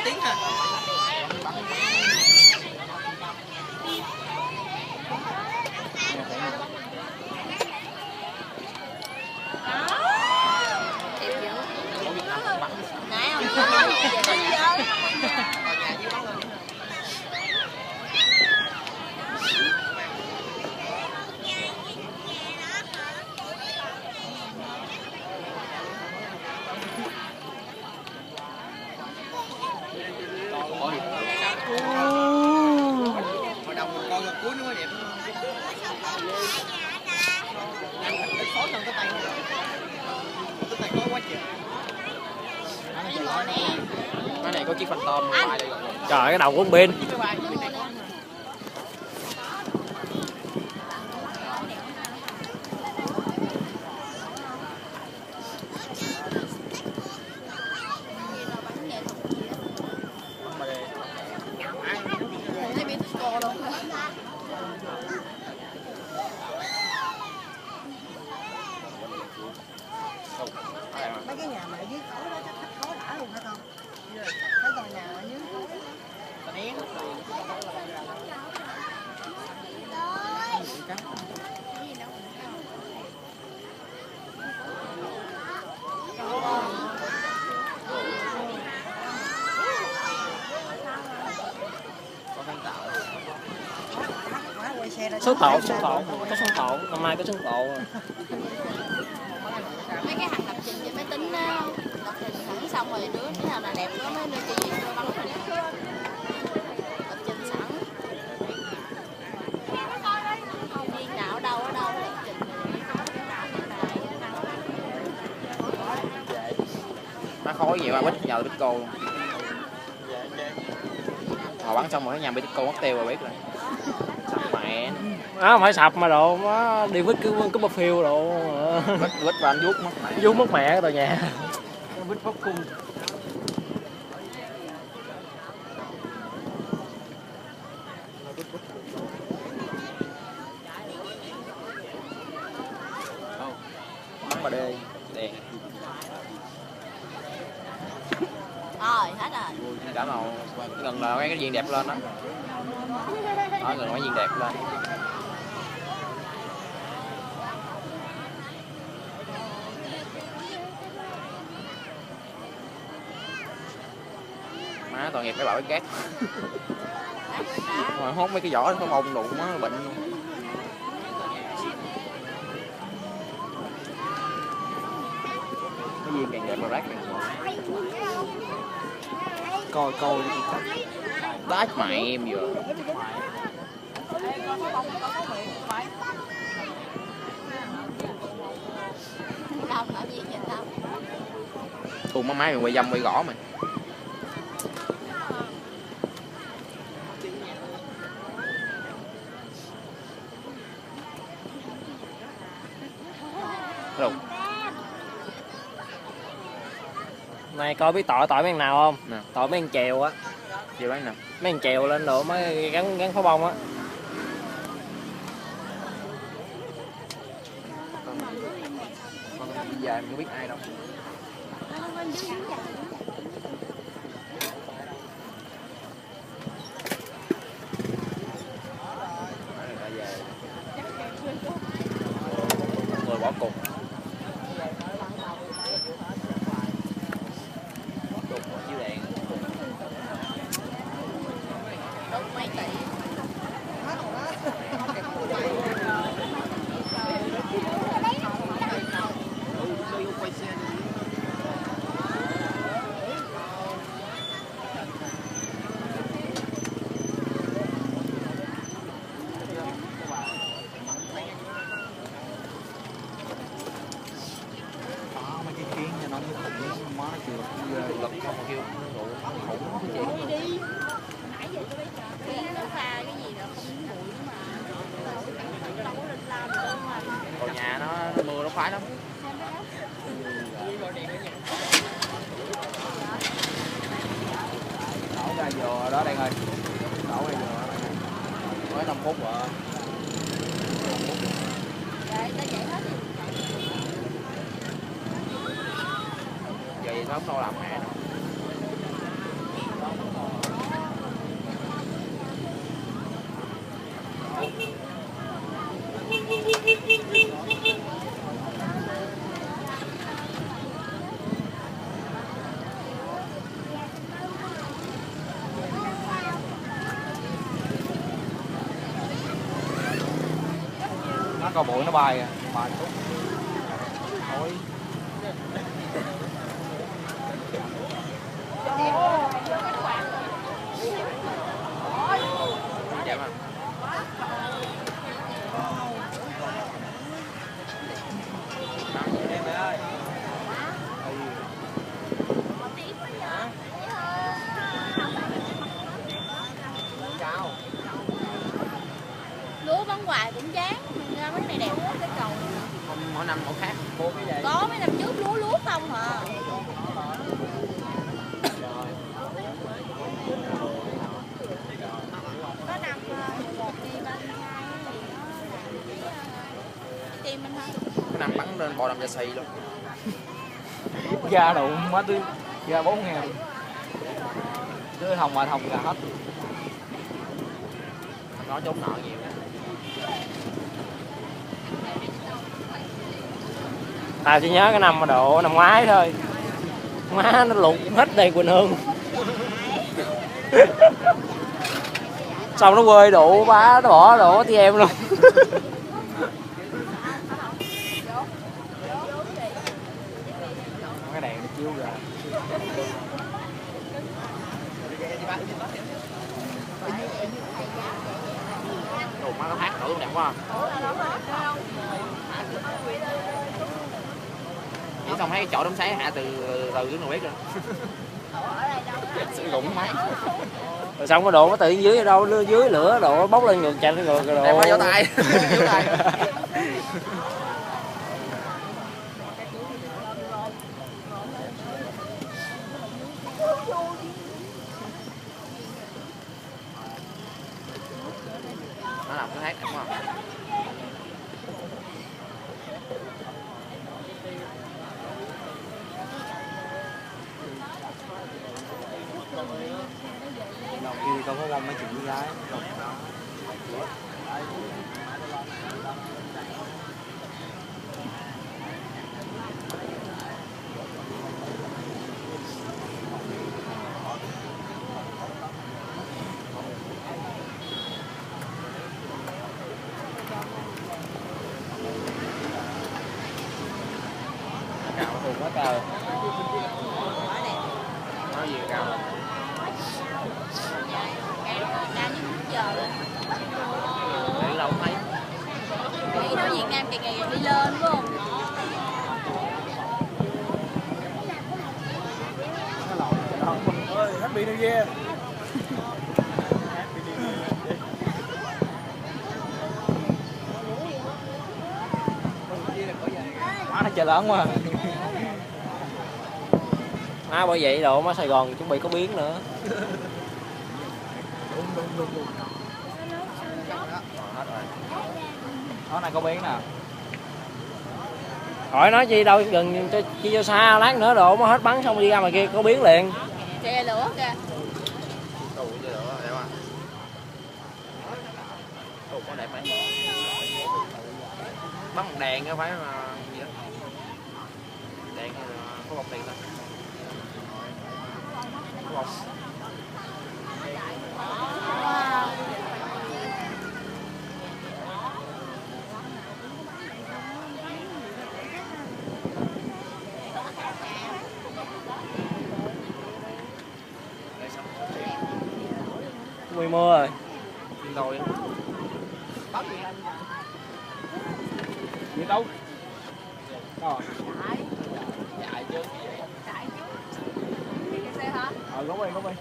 tiếng hả? Hồi đầu một con cuối nó mới đẹp. Phốt trong cái tay có quá trời. Cái này có chiếc Phantom ngoài đây. Trời ơi, cái đầu của con pin. Mấy cái nhà mà ở dưới khối đó chắc khách khối đã luôn hả con? Thấy tòa nhà ở dưới khối đó. Số tộ, có số tộ, năm nay có số tộ. Mấy cái hàng lập trình trên máy tính á, lập trình sẵn xong rồi đứa cái nào là đẹp nó mới đưa cho gì cho bắn rồi lập trình sẵn viên nào ở đâu lập trình Má khói vậy mà bích nhờ bích cô luôn. Họ bắn xong rồi cái nhà bích cô mất tiêu rồi biết rồi. Mẹ Á không phải sập mà độ nó đi vứt cái battlefield độ. Vít và anh vuốt mất mẹ. Vuốt mất mẹ cái tòa nhà. Vứt phóc cung. Bắn 3D đèn. rồi hết rồi. Đã màu gần là cái viên đẹp lên đó. Đó gần cái viên đẹp lên. Má tội nghiệp cái bảo cái cát. Mà hốt mấy cái vỏ nó bông đủ má bệnh luôn. Cái viên càng đẹp mà rác càng Coi đát mẹ em vừa. Không ở gì vậy đâu. Cùng má máy mình quay dâm quay gõ mày. Hello. Này coi biết tỏi mấy thằng nào không? Nè. Tỏi mấy thằng chèo á. Chịu bán nè. Mấy thằng chèo lên độ mới gắn pháo bông á. Bây giờ em không biết ai đâu. Người bỏ cục. Cục bỏ chiếu đèn. Đúng mấy tỷ. Lật không kêu khủng cái gì. Nãy giờ tôi bây giờ nó pha cái gì đâu không bụi nữa mà đâu có lên làm đâu mà. Còn nhà nó mưa nó khoái lắm. Đổ ra vô đó đây ơi. Đó. đổ bây giờ. Mới 5 phút rồi. Vậy ta chạy hết đi. Giờ gì nó không đâu làm mẹ đâu. Nó có bụi nó bay à, bay chút. Thôi. Đẹp không? Lúa bắn hoài cũng chán, ra mấy này đẹp quá cái cầu. Mỗi năm mỗi khác. Mua cái gì? Có mấy năm trước lúa không hả? Có năm 11 đi 32 thì nó làm cái tim anh thôi. Cái năm bắn lên bò đầm da xì luôn. Ra đủ má tươi, ra 4.000. Chứ hồng mà hồng là hết. Nó trốn nợ nhiều nè. Tao chỉ nhớ cái năm mà độ năm ngoái thôi, má nó lụt hết đây Quỳnh Hương. Xong nó quơi đủ bá, nó bỏ đổ thì em luôn. Cái đèn nó chiếu ra. Đồ má nó hát nữa đẹp quá. Chỉ xong thấy cái chổi đống sáng hạ từ dưới nồi bếp rồi. Sử dụng máy. Rồi xong cái độ nó tự dưới đâu dưới lửa độ bốc lên ngược chạy lên ngược rồi Đẹp quá, vỗ độ. tay. Vỗ tay. Nó làm cái hát đẹp quá. Đầu kia con có bông mấy chuyện với gái. Cào nó quá cao. Nói gì cao lắm. Cao như giờ rồi. Để lâu không thấy. Nghĩ nói Việt Nam càng ngày đi lên đúng không? Happy New Year. Má nó chơi lớn quá. Má bởi vậy độ má Sài Gòn chuẩn bị có biến nữa. Nó này có biến nè. Hỏi nói chi đâu gần chi cho xa lát nữa độ mới hết bắn xong đi ra ngoài kia có biến liền. Kìa lửa kìa. Đồ chơi lửa đẹp quá. Đồ có đẹp phải. Bắn bằng đèn cái phải mà gì đó. Đèn có bóng đèn thôi. Có bóng. Wow. Mùi mưa rồi. Rồi. Gì đâu? Rồi. Chạy chứ. Gốc đi, gốc đi.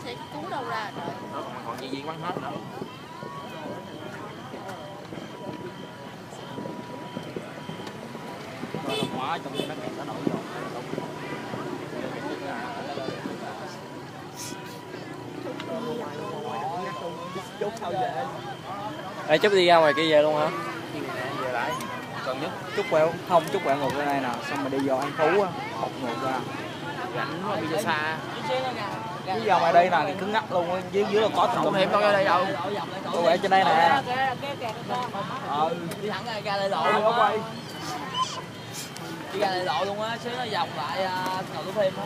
Sẽ cuốn đâu ra trời. Còn gì viên bắn hết nữa. quá trong khi nó kẹt nó nổi rồi. Chút sau về. Ê, chút đi ra ngoài kia về luôn hả? Về lại còn nhất Chút quẹo không, chút quẹo ngược ra đây nè, xong rồi đi vô An Phú á, học ngược ra. rảnh mà đi cho xa. Cái giờ ngoài đây nè thì cứng ngắc luôn á, dưới dưới là có tụi Không hiểm đâu ra đây đâu. tôi quẹo trên đây nè. Đi thẳng ra lê lộ Ôi, luôn nó á, quay. đi ra lê lộ luôn á, xíu nó vòng lại cầu Thủ Thiêm á.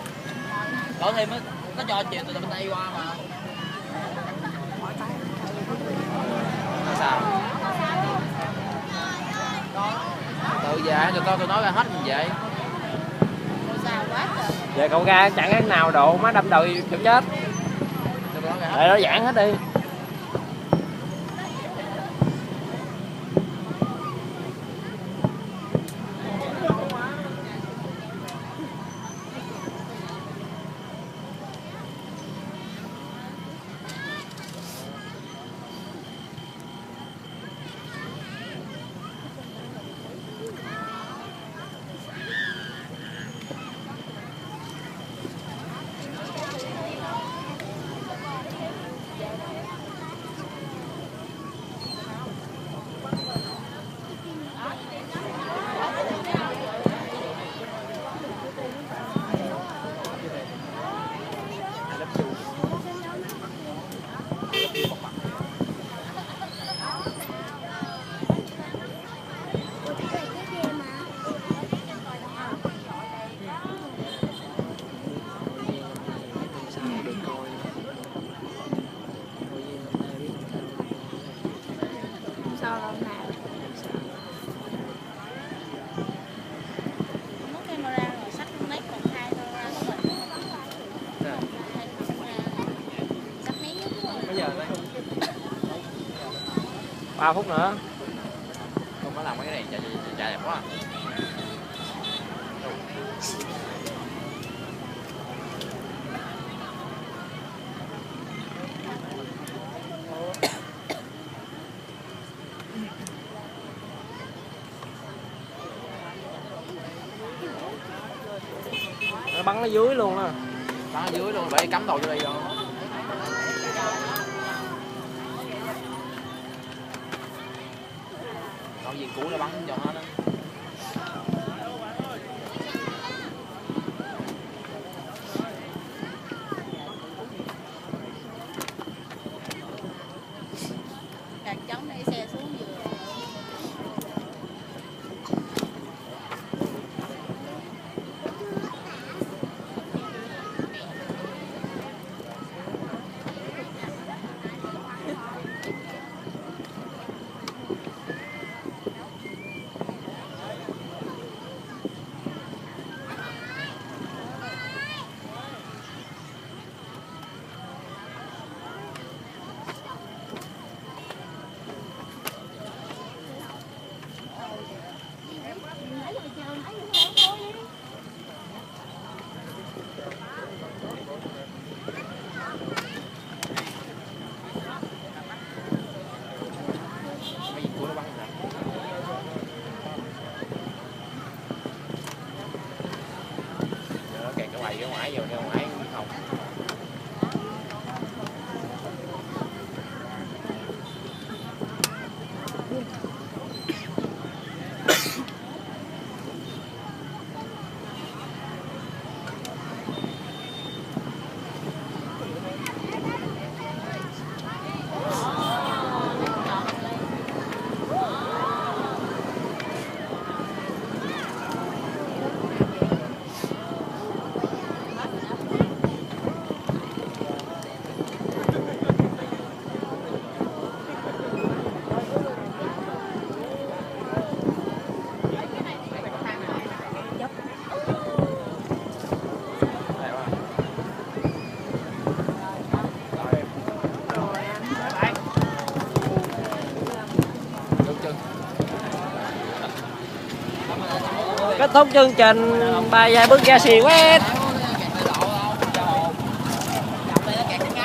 Thủ Thiêm á, nó cho chèo từ bên đây qua mà. Sao? Tự về cho tôi nói ra hết mình vậy. Sao quá trời. Về cậu ra chẳng cái nào độ má đâm đầu chịu chết. Cho tôi nói ra hết. Để nó giãn hết đi. Sao lần nào mất camera rồi sách nét còn hai camera của mình sách nét Bây giờ đây 3 phút nữa. không có làm mấy cái này chạy đẹp quá. Nó bắn nó dưới luôn á. Bắn ở dưới luôn vậy cắm đầu cho đi rồi. Còn gì cũ nó bắn cho nó đó. đặt chống để xe xuống vừa. Mấy gì cũ nó bắn rồi. Giờ nó kẹt cái quầy cái ngoài vô cái ngoài không. Kết thúc chương trình bài dài bước ra xì quét.